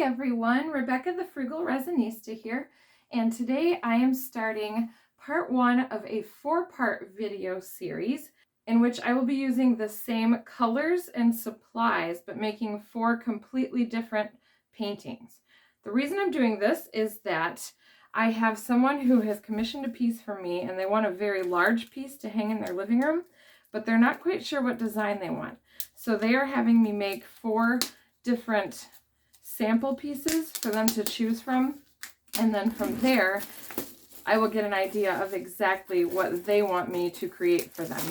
everyone, Rebecca the Frugal Resinista here, and today I am starting part one of a four-part video series in which I will be using the same colors and supplies but making four completely different paintings. The reason I'm doing this is that I have someone who has commissioned a piece for me and they want a very large piece to hang in their living room, but they're not quite sure what design they want. So they are having me make four different sample pieces for them to choose from, and then from there I will get an idea of exactly what they want me to create for them.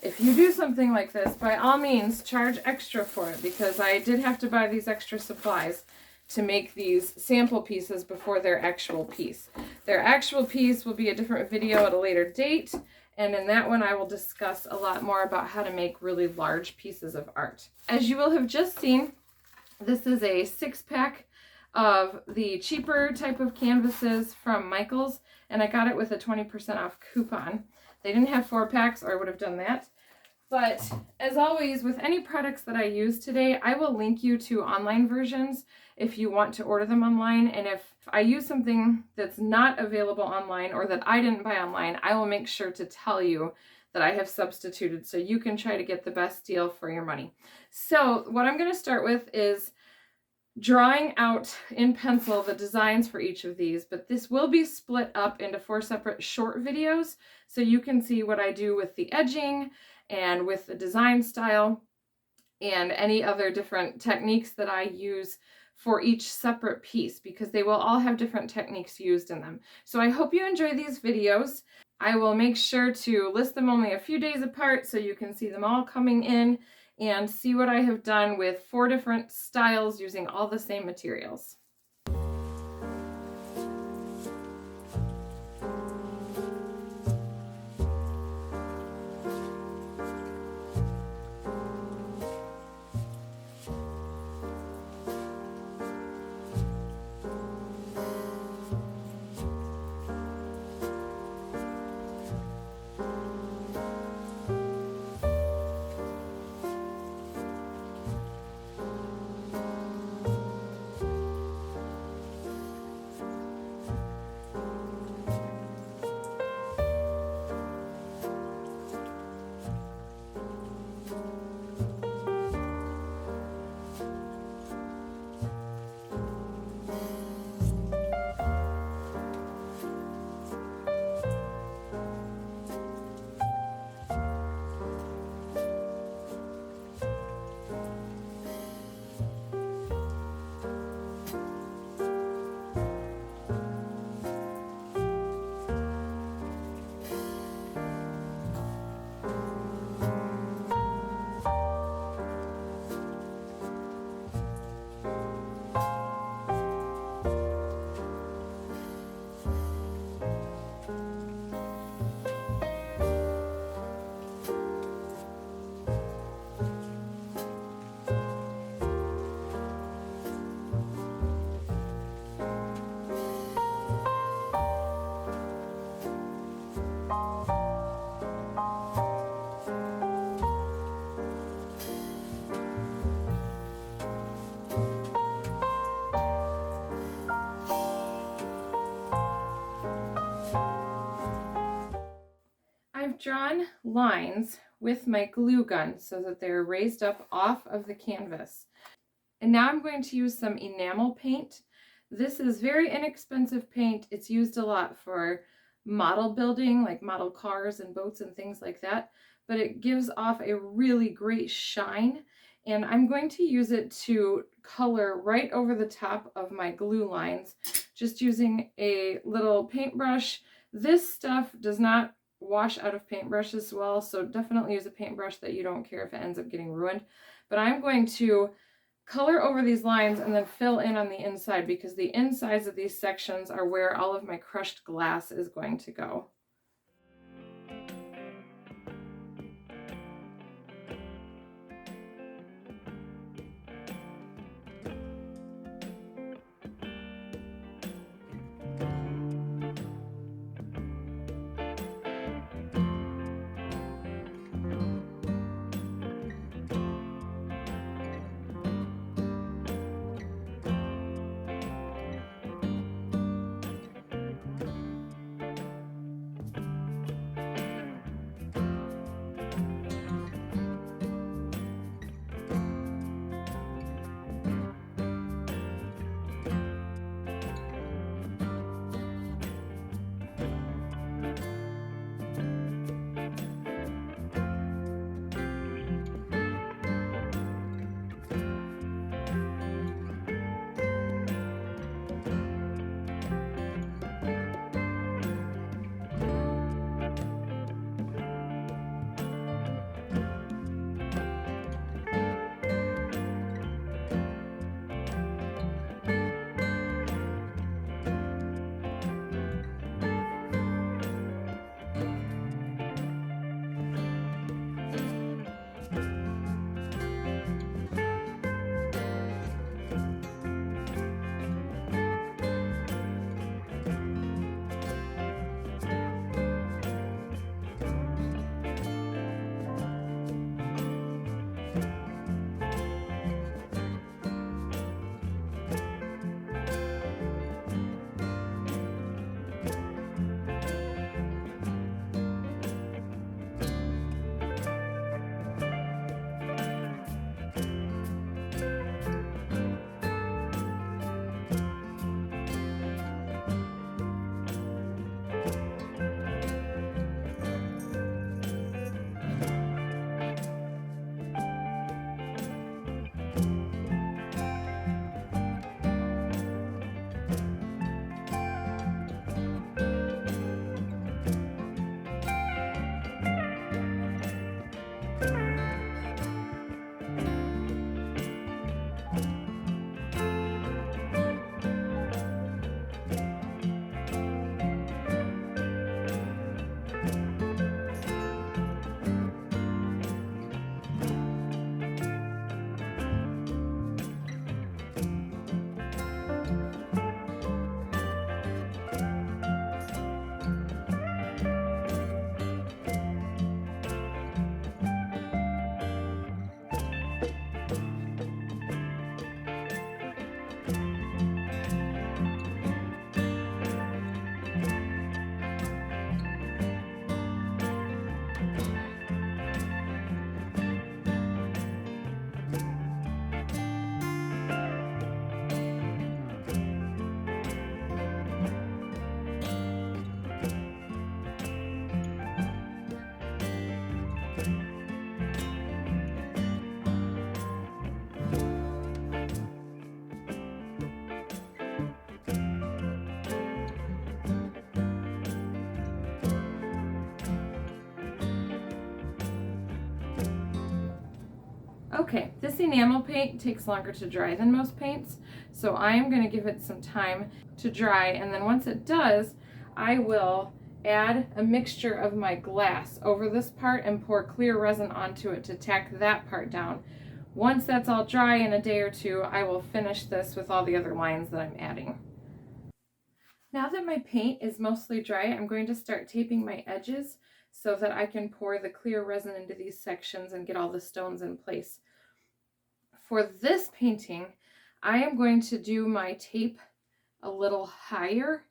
If you do something like this, by all means charge extra for it, because I did have to buy these extra supplies to make these sample pieces before their actual piece. Their actual piece will be a different video at a later date, and in that one I will discuss a lot more about how to make really large pieces of art. As you will have just seen, this is a 6-pack of the cheaper type of canvases from Michaels, and I got it with a 20% off coupon. They didn't have 4-packs, or I would have done that. But as always, with any products that I use today, I will link you to online versions if you want to order them online. And if I use something that's not available online or that I didn't buy online, I will make sure to tell you that I have substituted so you can try to get the best deal for your money. So what I'm going to start with is drawing out in pencil the designs for each of these, but this will be split up into 4 separate short videos so you can see what I do with the edging and with the design style and any other different techniques that I use for each separate piece, because they will all have different techniques used in them. So I hope you enjoy these videos. I will make sure to list them only a few days apart so you can see them all coming in and see what I have done with 4 different styles using all the same materials. I've drawn lines with my glue gun so that they're raised up off of the canvas. And now I'm going to use some enamel paint. This is very inexpensive paint. It's used a lot for model building, like model cars and boats and things like that, but it gives off a really great shine. And I'm going to use it to color right over the top of my glue lines, just using a little paintbrush. This stuff does not wash out of paintbrushes well, so definitely use a paintbrush that you don't care if it ends up getting ruined. But I'm going to color over these lines and then fill in on the inside, because the insides of these sections are where all of my crushed glass is going to go. Okay, this enamel paint takes longer to dry than most paints, so I am going to give it some time to dry, and then once it does, I will add a mixture of my glass over this part and pour clear resin onto it to tack that part down. Once that's all dry in a day or two, I will finish this with all the other lines that I'm adding. Now that my paint is mostly dry, I'm going to start taping my edges so that I can pour the clear resin into these sections and get all the stones in place. For this painting, I am going to do my tape a little higher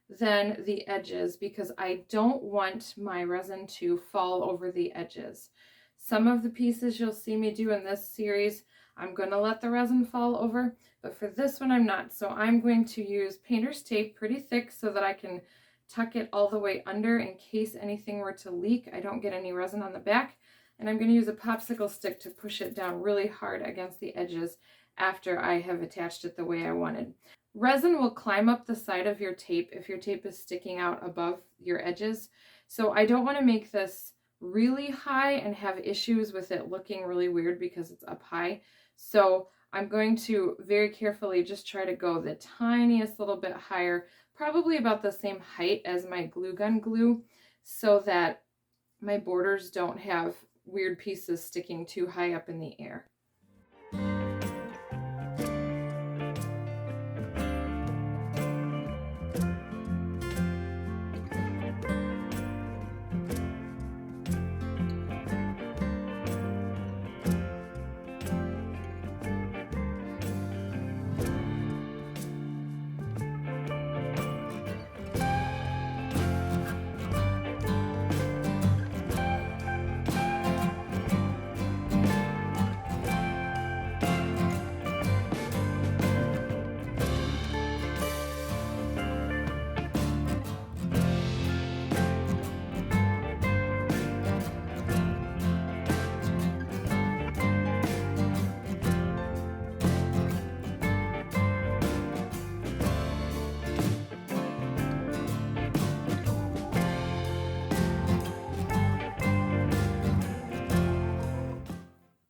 than the edges because I don't want my resin to fall over the edges. Some of the pieces you'll see me do in this series, I'm going to let the resin fall over, but for this one I'm not. So I'm going to use painter's tape pretty thick so that I can tuck it all the way under in case anything were to leak. I don't get any resin on the back. And I'm going to use a popsicle stick to push it down really hard against the edges after I have attached it the way I wanted. Resin will climb up the side of your tape if your tape is sticking out above your edges. So I don't want to make this really high and have issues with it looking really weird because it's up high. So I'm going to very carefully just try to go the tiniest little bit higher, probably about the same height as my glue gun glue, so that my borders don't have weird pieces sticking too high up in the air.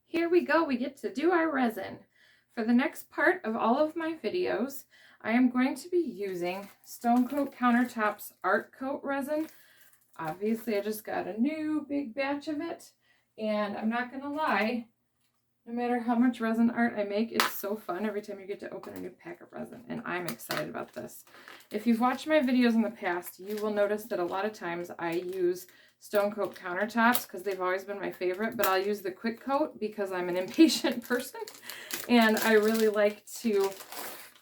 Here we go, we get to do our resin. For the next part of all of my videos, I am going to be using Stone Coat Countertops Art Coat resin. Obviously, I just got a new big batch of it, and I'm not gonna lie, no matter how much resin art I make, it's so fun every time you get to open a new pack of resin, and I'm excited about this. If you've watched my videos in the past, you will notice that a lot of times I use Stone Coat Countertops because they've always been my favorite, but I'll use the Quick Coat because I'm an impatient person, and I really like to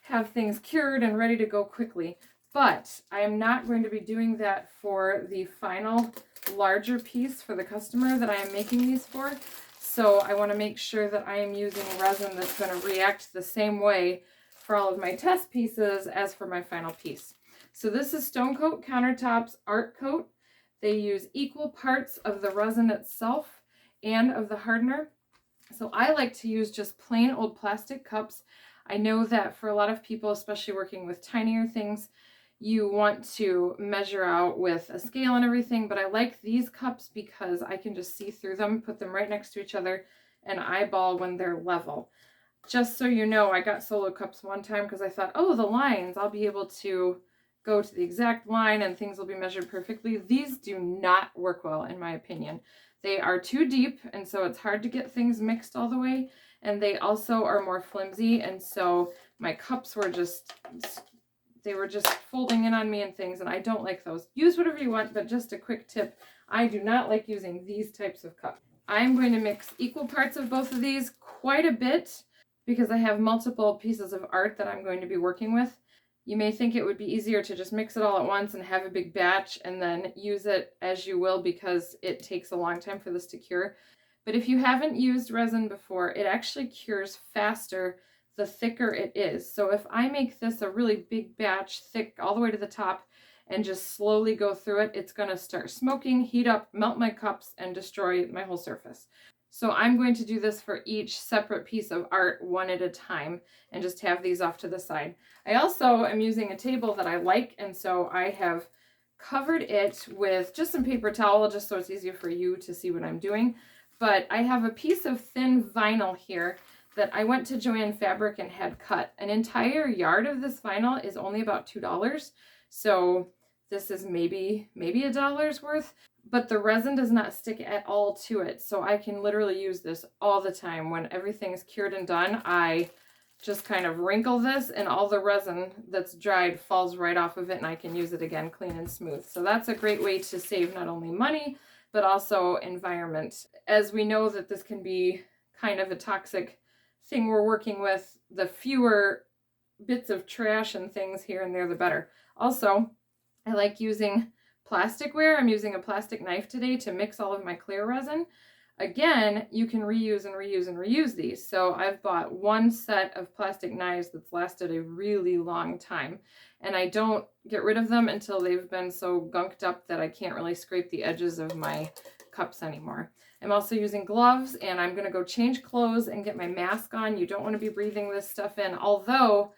have things cured and ready to go quickly. But I am not going to be doing that for the final larger piece for the customer that I am making these for. So I want to make sure that I am using resin that's going to react the same way for all of my test pieces as for my final piece. So this is Stone Coat Countertops Art Coat. They use equal parts of the resin itself and of the hardener. So I like to use just plain old plastic cups. I know that for a lot of people, especially working with tinier things, you want to measure out with a scale and everything, but I like these cups because I can just see through them, put them right next to each other, and eyeball when they're level. Just so you know, I got solo cups one time because I thought, oh, the lines, I'll be able to go to the exact line and things will be measured perfectly. These do not work well, in my opinion. They are too deep, and so it's hard to get things mixed all the way, and they also are more flimsy, and so my cups were just folding in on me and things, and I don't like those. Use whatever you want, but just a quick tip, I do not like using these types of cups. I'm going to mix equal parts of both of these quite a bit because I have multiple pieces of art that I'm going to be working with. You may think it would be easier to just mix it all at once and have a big batch and then use it as you will because it takes a long time for this to cure. But if you haven't used resin before, it actually cures faster the thicker it is. So if I make this a really big batch, thick all the way to the top, and just slowly go through it, it's going to start smoking, heat up, melt my cups, and destroy my whole surface. So I'm going to do this for each separate piece of art one at a time and just have these off to the side. I also am using a table that I like, and so I have covered it with just some paper towel just so it's easier for you to see what I'm doing. but I have a piece of thin vinyl here that I went to Joann Fabric and had cut. An entire yard of this vinyl is only about $2. So this is maybe $1 worth, but the resin does not stick at all to it. So I can literally use this all the time. When everything's cured and done, I just kind of wrinkle this and all the resin that's dried falls right off of it and I can use it again clean and smooth. So that's a great way to save not only money, but also environment. As we know that this can be kind of a toxic thing we're working with, the fewer bits of trash and things here and there, the better. Also, I like using plasticware. I'm using a plastic knife today to mix all of my clear resin. Again, you can reuse and reuse and reuse these. So I've bought one set of plastic knives that's lasted a really long time. And I don't get rid of them until they've been so gunked up that I can't really scrape the edges of my cups anymore. I'm also using gloves, and I'm going to go change clothes and get my mask on. You don't want to be breathing this stuff in, although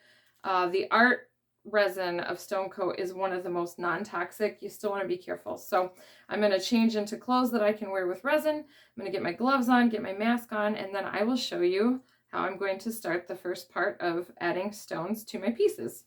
the art resin of Stone Coat is one of the most non-toxic. You still want to be careful. So I'm going to change into clothes that I can wear with resin. I'm going to get my gloves on, get my mask on, and then I will show you how I'm going to start the first part of adding stones to my pieces.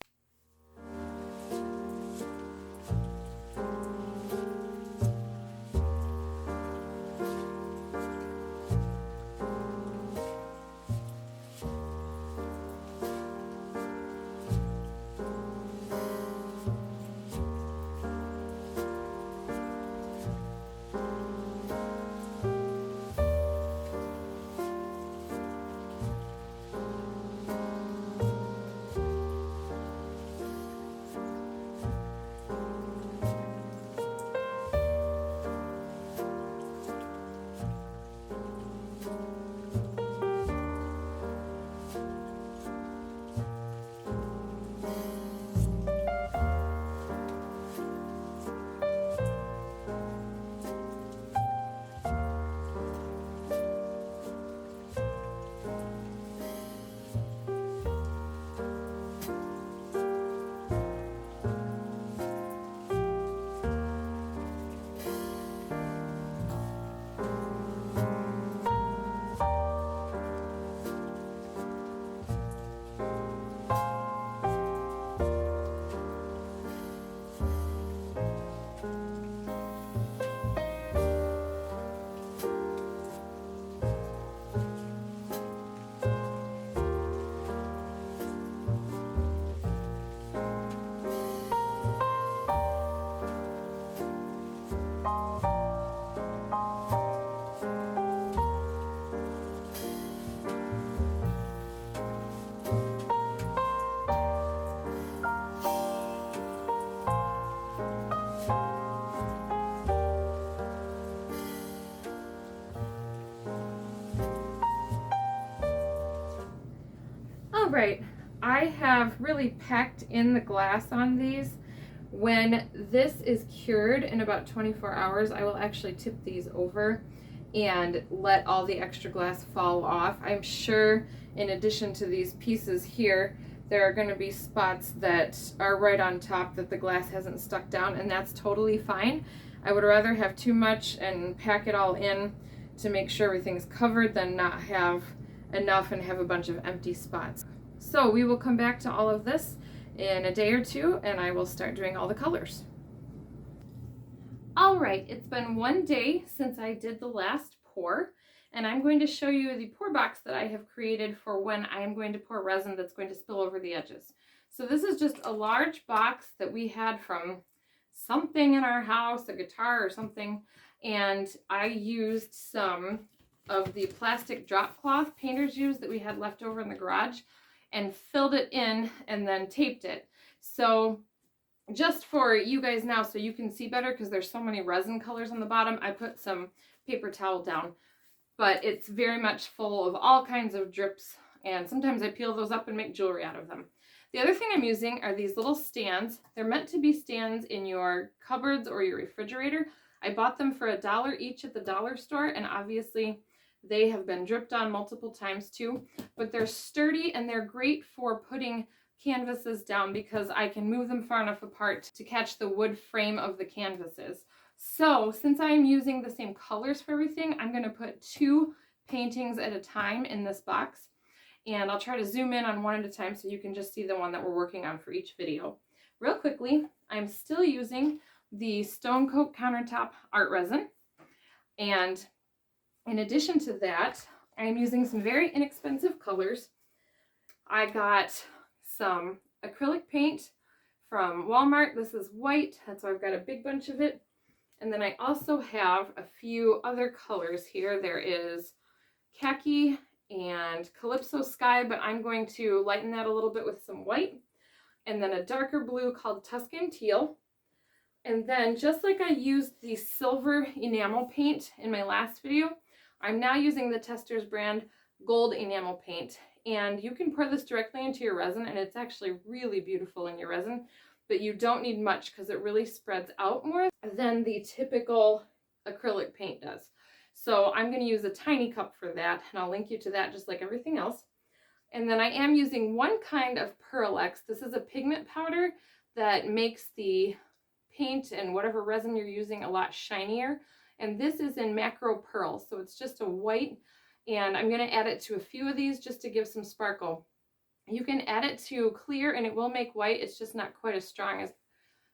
All right, I have really packed in the glass on these. When this is cured in about 24 hours, I will actually tip these over and let all the extra glass fall off. I'm sure in addition to these pieces here, there are going to be spots that are right on top that the glass hasn't stuck down, and that's totally fine. I would rather have too much and pack it all in to make sure everything's covered than not have enough and have a bunch of empty spots. So we will come back to all of this in a day or two, and I will start doing all the colors. All right, it's been one day since I did the last pour, and I'm going to show you the pour box that I have created for when I am going to pour resin that's going to spill over the edges. So this is just a large box that we had from something in our house, a guitar or something, and I used some of the plastic drop cloth painters use that we had left over in the garage and filled it in and then taped it. So just for you guys now, so you can see better, because there's so many resin colors on the bottom, I put some paper towel down, but it's very much full of all kinds of drips, and sometimes I peel those up and make jewelry out of them. The other thing I'm using are these little stands. They're meant to be stands in your cupboards or your refrigerator. I bought them for $1 each at the dollar store, and obviously they have been dripped on multiple times too, but they're sturdy and they're great for putting canvases down because I can move them far enough apart to catch the wood frame of the canvases. So since I'm using the same colors for everything, I'm going to put 2 paintings at a time in this box. And I'll try to zoom in on one at a time so you can just see the one that we're working on for each video. Real quickly, I'm still using the Stone Coat Countertop Art Resin. And in addition to that, I'm using some very inexpensive colors. I got some acrylic paint from Walmart. This is white, that's why I've got a big bunch of it. And then I also have a few other colors here. There is khaki and Calypso Sky, but I'm going to lighten that a little bit with some white. And then a darker blue called Tuscan Teal. And then just like I used the silver enamel paint in my last video, I'm now using the Testors brand gold enamel paint. And you can pour this directly into your resin, and it's actually really beautiful in your resin, but you don't need much because it really spreads out more than the typical acrylic paint does. So I'm going to use a tiny cup for that, and I'll link you to that just like everything else. And then I am using one kind of Pearl-X. This is a pigment powder that makes the paint and whatever resin you're using a lot shinier. And this is in Macro Pearl, so it's just a white, and I'm going to add it to a few of these just to give some sparkle. You can add it to clear and it will make white. It's just not quite as strong as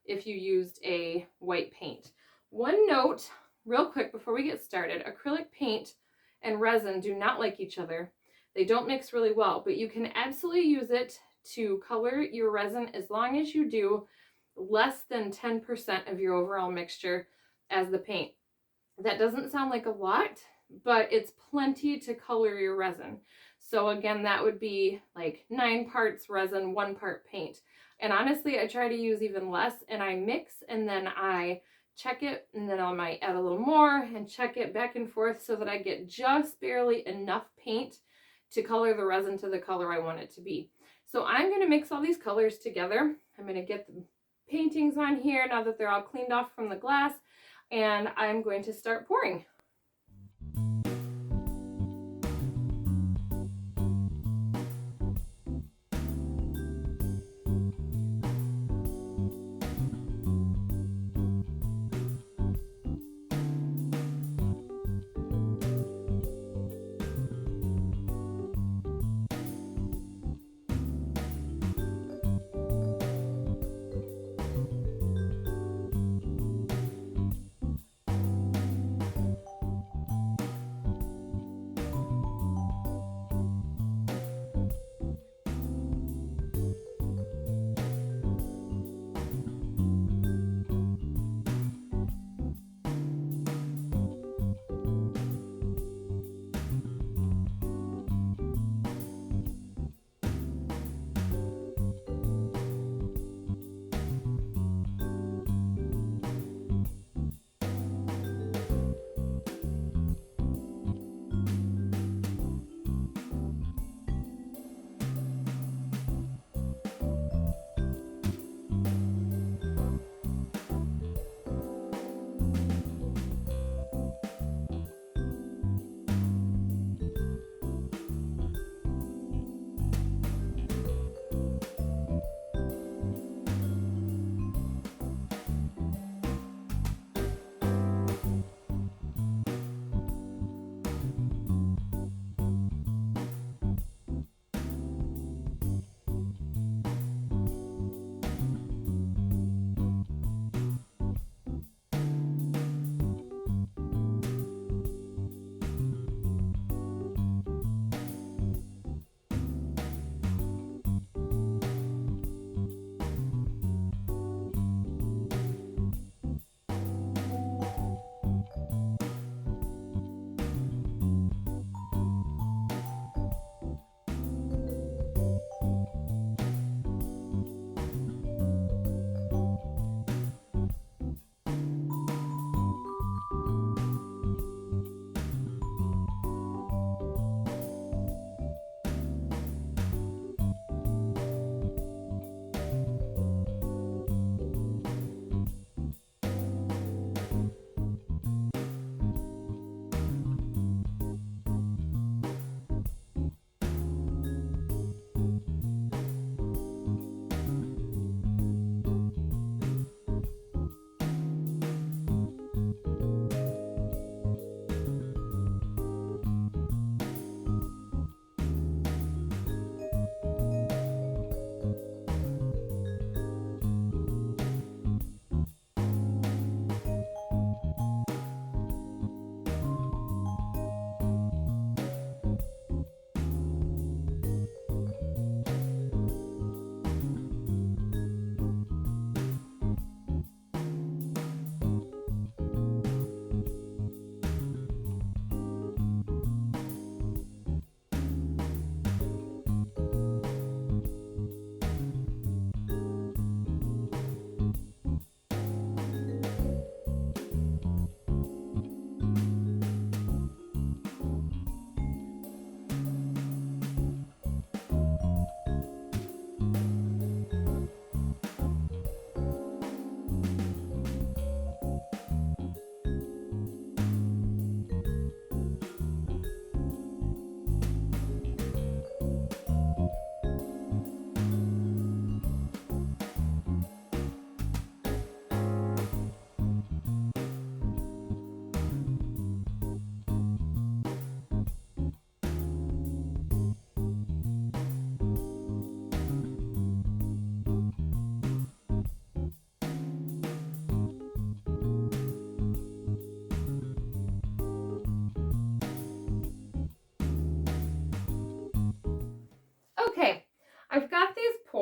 if you used a white paint. One note, real quick before we get started, acrylic paint and resin do not like each other. They don't mix really well, but you can absolutely use it to color your resin as long as you do less than 10% of your overall mixture as the paint. That doesn't sound like a lot, but it's plenty to color your resin. So again, that would be like 9 parts resin, 1 part paint. And honestly, I try to use even less, and I mix and then I check it, and then I might add a little more and check it back and forth so that I get just barely enough paint to color the resin to the color I want it to be. So I'm going to mix all these colors together. I'm going to get the paintings on here now that they're all cleaned off from the glass, and I'm going to start pouring.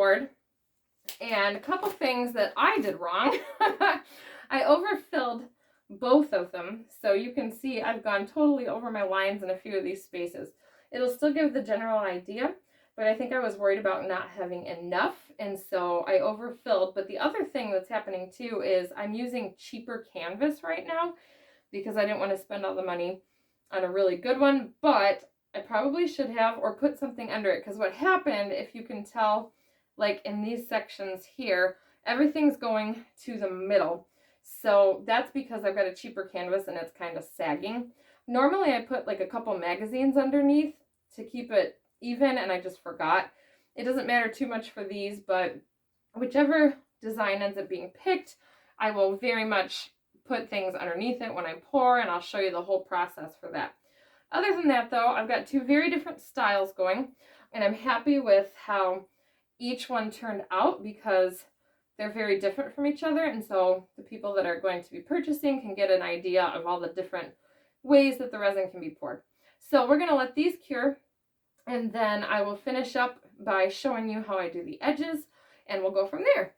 poured. And a couple things that I did wrong. I overfilled both of them. So you can see I've gone totally over my lines in a few of these spaces. It'll still give the general idea, but I think I was worried about not having enough, and so I overfilled. But the other thing that's happening too is I'm using cheaper canvas right now because I didn't want to spend all the money on a really good one, but I probably should have, or put something under it, because what happened, if you can tell, like in these sections here, everything's going to the middle. So that's because I've got a cheaper canvas and it's kind of sagging. Normally I put like a couple magazines underneath to keep it even, and I just forgot. It doesn't matter too much for these, but whichever design ends up being picked, I will very much put things underneath it when I pour, and I'll show you the whole process for that. Other than that though, I've got two very different styles going, and I'm happy with how each one turned out because they're very different from each other, and so the people that are going to be purchasing can get an idea of all the different ways that the resin can be poured. So we're going to let these cure, and then I will finish up by showing you how I do the edges, and we'll go from there.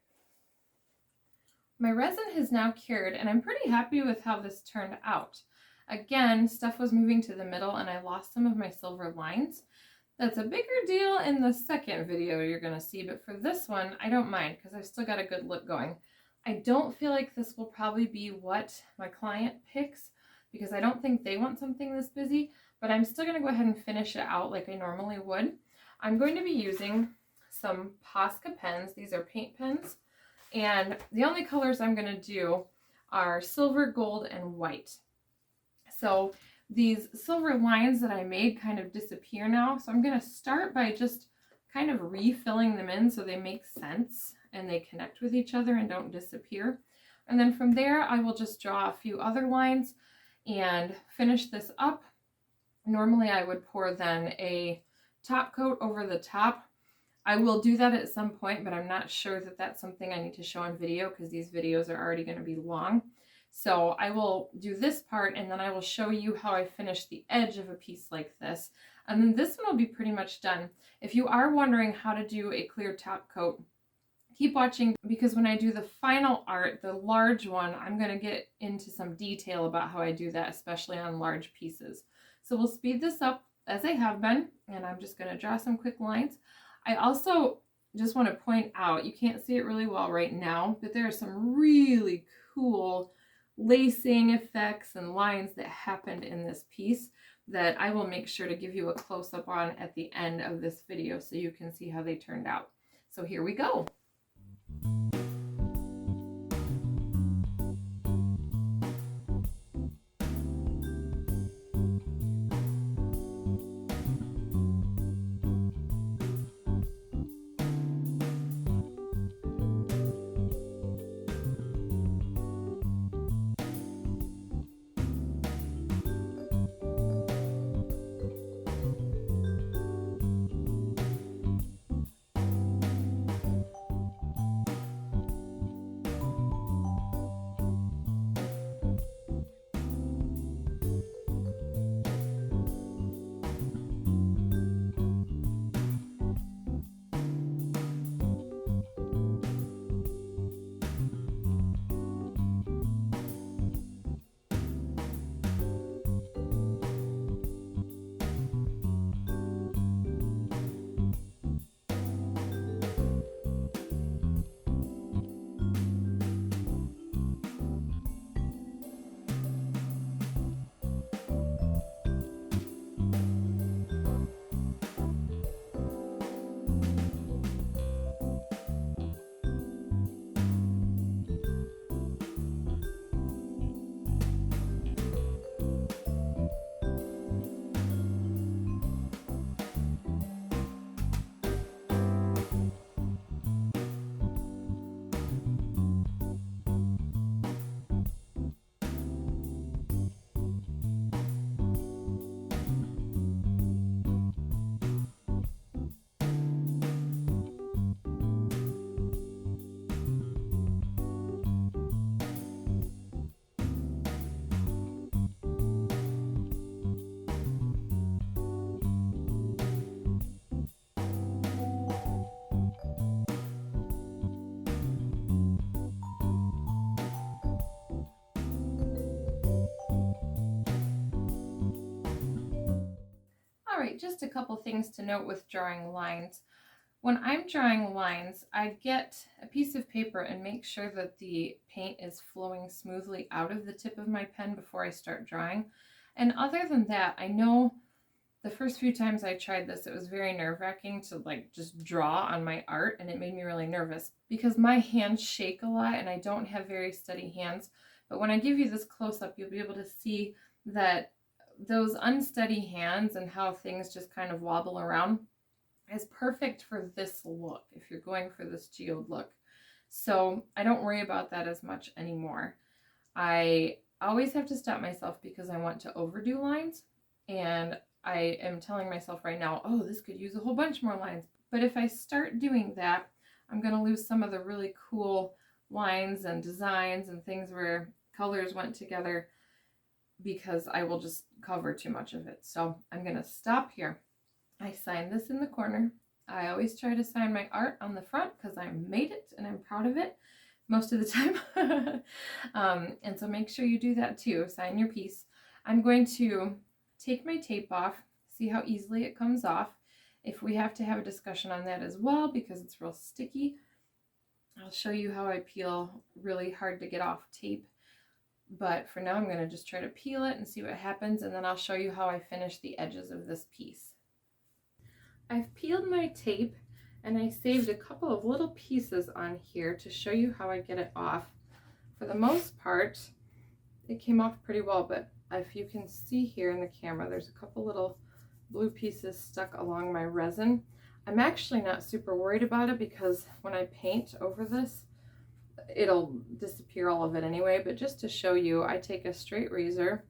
My resin has now cured, and I'm pretty happy with how this turned out. Again, stuff was moving to the middle and I lost some of my silver lines. That's a bigger deal in the second video you're going to see, but for this one, I don't mind because I've still got a good look going. I don't feel like this will probably be what my client picks because I don't think they want something this busy, but I'm still going to go ahead and finish it out like I normally would. I'm going to be using some Posca pens. These are paint pens, and the only colors I'm going to do are silver, gold, and white. So these silver lines that I made kind of disappear now, so I'm going to start by just kind of refilling them in so they make sense and they connect with each other and don't disappear. And then from there I will just draw a few other lines and finish this up. Normally I would pour then a top coat over the top. I will do that at some point, but I'm not sure that that's something I need to show on video because these videos are already going to be long. So I will do this part and then I will show you how I finish the edge of a piece like this. And then this one will be pretty much done. If you are wondering how to do a clear top coat, keep watching because when I do the final art, the large one, I'm going to get into some detail about how I do that, especially on large pieces. So we'll speed this up as I have been, and I'm just going to draw some quick lines. I also just want to point out, you can't see it really well right now, but there are some really cool lacing effects and lines that happened in this piece that I will make sure to give you a close-up on at the end of this video so you can see how they turned out. So here we go. Alright, just a couple things to note with drawing lines. When I'm drawing lines, I get a piece of paper and make sure that the paint is flowing smoothly out of the tip of my pen before I start drawing. And other than that, I know the first few times I tried this, it was very nerve-wracking to like just draw on my art, and it made me really nervous because my hands shake a lot and I don't have very steady hands. But when I give you this close-up, you'll be able to see that those unsteady hands and how things just kind of wobble around is perfect for this look if you're going for this geode look. So I don't worry about that as much anymore. I always have to stop myself because I want to overdo lines, and I am telling myself right now, oh, this could use a whole bunch more lines. But if I start doing that, I'm going to lose some of the really cool lines and designs and things where colors went together because I will just cover too much of it. So I'm going to stop here. I sign this in the corner. I always try to sign my art on the front because I made it and I'm proud of it most of the time. And so make sure you do that too. Sign your piece. I'm going to take my tape off, see how easily it comes off. If we have to have a discussion on that as well because it's real sticky, I'll show you how I peel really hard to get off tape. But for now, I'm going to just try to peel it and see what happens, and then I'll show you how I finish the edges of this piece. I've peeled my tape, and I saved a couple of little pieces on here to show you how I get it off. For the most part, it came off pretty well, but if you can see here in the camera, there's a couple little blue pieces stuck along my resin. I'm actually not super worried about it because when I paint over this, it'll disappear all of it anyway. But just to show you, I take a straight razor,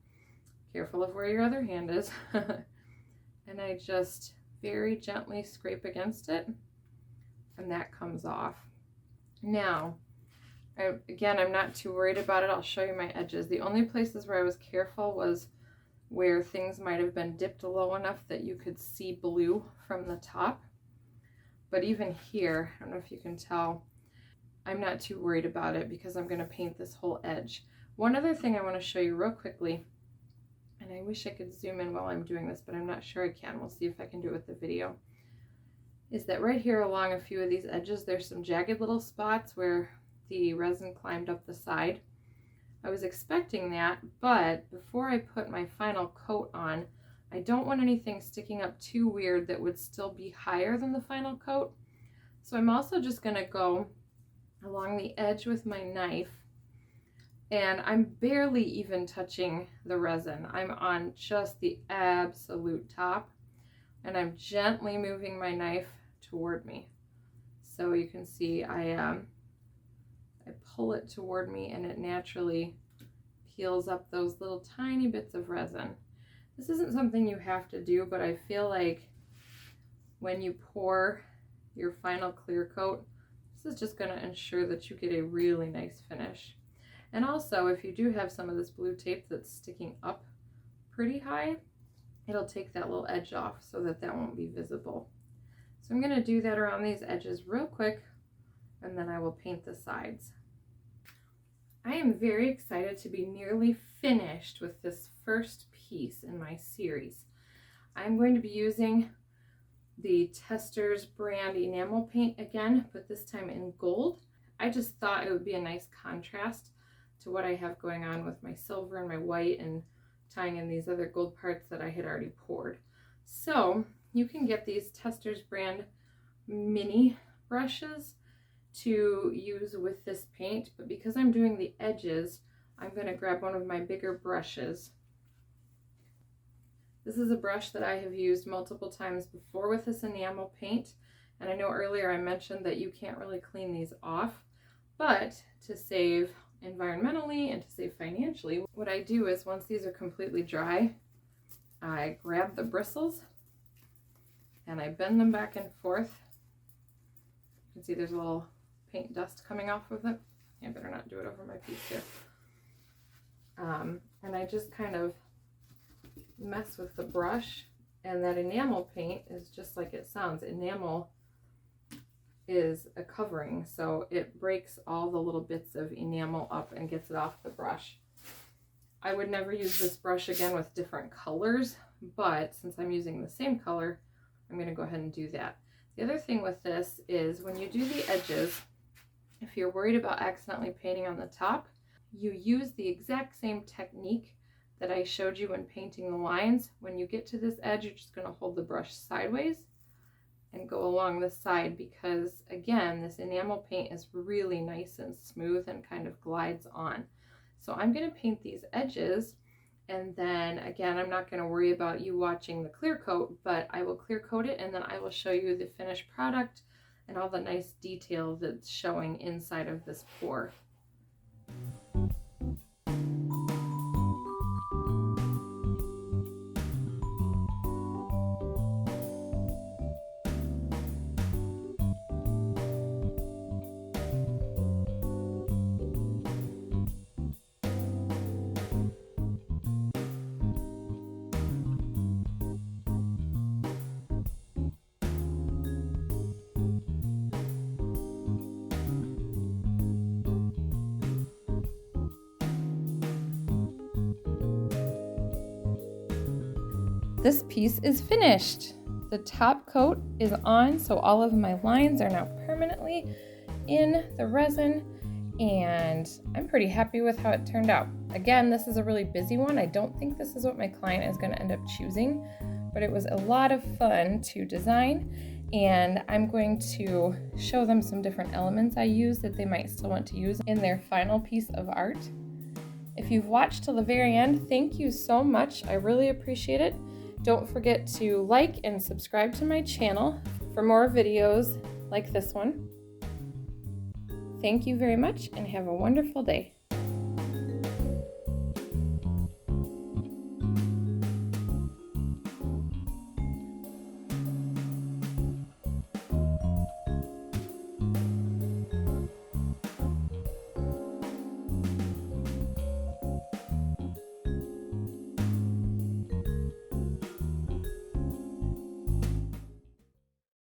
careful of where your other hand is, and I just very gently scrape against it, and that comes off. Now, again, I'm not too worried about it. I'll show you my edges. The only places where I was careful was where things might have been dipped low enough that you could see blue from the top. But even here, I don't know if you can tell, I'm not too worried about it because I'm going to paint this whole edge. One other thing I want to show you real quickly, and I wish I could zoom in while I'm doing this, but I'm not sure I can. We'll see if I can do it with the video. Is that right here along a few of these edges, there's some jagged little spots where the resin climbed up the side. I was expecting that, but before I put my final coat on, I don't want anything sticking up too weird that would still be higher than the final coat. So I'm also just going to go along the edge with my knife, and I'm barely even touching the resin. I'm on just the absolute top, and I'm gently moving my knife toward me. So you can see I pull it toward me and it naturally peels up those little tiny bits of resin. This isn't something you have to do, but I feel like when you pour your final clear coat, this is just going to ensure that you get a really nice finish. And also, if you do have some of this blue tape that's sticking up pretty high, it'll take that little edge off so that that won't be visible. So I'm going to do that around these edges real quick, and then I will paint the sides. I am very excited to be nearly finished with this first piece in my series. I'm going to be using the Testors brand enamel paint again, but this time in gold. I just thought it would be a nice contrast to what I have going on with my silver and my white and tying in these other gold parts that I had already poured. So you can get these Testors brand mini brushes to use with this paint, but because I'm doing the edges, I'm going to grab one of my bigger brushes. This is a brush that I have used multiple times before with this enamel paint, and I know earlier I mentioned that you can't really clean these off, but to save environmentally and to save financially, what I do is once these are completely dry, I grab the bristles and I bend them back and forth. You can see there's a little paint dust coming off of it. I better not do it over my piece here. And I just kind of mess with the brush, and that enamel paint is just like it sounds. Enamel is a covering, so it breaks all the little bits of enamel up and gets it off the brush. I would never use this brush again with different colors, but since I'm using the same color, I'm going to go ahead and do that. The other thing with this is when you do the edges, if you're worried about accidentally painting on the top, you use the exact same technique that I showed you when painting the lines. When you get to this edge, you're just going to hold the brush sideways and go along the side, because again, this enamel paint is really nice and smooth and kind of glides on. So I'm going to paint these edges, and then again, I'm not going to worry about you watching the clear coat, but I will clear coat it and then I will show you the finished product and all the nice detail that's showing inside of this pour. This piece is finished. The top coat is on, so all of my lines are now permanently in the resin, and I'm pretty happy with how it turned out. Again, this is a really busy one. I don't think this is what my client is going to end up choosing, but it was a lot of fun to design, and I'm going to show them some different elements I use that they might still want to use in their final piece of art. If you've watched till the very end, thank you so much. I really appreciate it. Don't forget to like and subscribe to my channel for more videos like this one. Thank you very much and have a wonderful day.